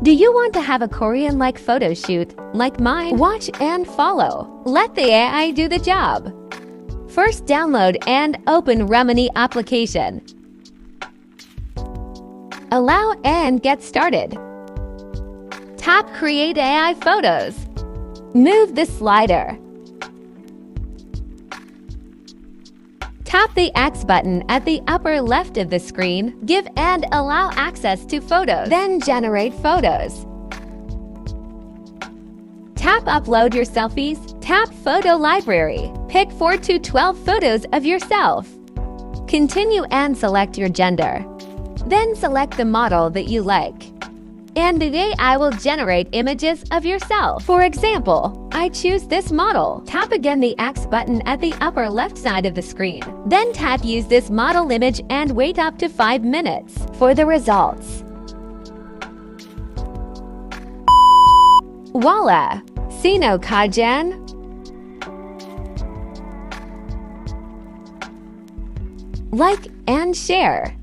Do you want to have a Korean-like photo shoot like mine? Watch and follow. Let the AI do the job. First, download and open Remini application. Allow and get started. Tap Create AI Photos. Move the slider. Tap the X button at the upper left of the screen. Give and allow access to photos. Then generate photos. Tap Upload your selfies. Tap Photo Library. Pick 4 to 12 photos of yourself. Continue and select your gender. Then select the model that you like. And the AI will generate images of yourself. For example, I choose this model. Tap again the X button at the upper left side of the screen. Then tap Use this model image and wait up to 5 minutes for the results. Voila! Sino Kajan? Like and share.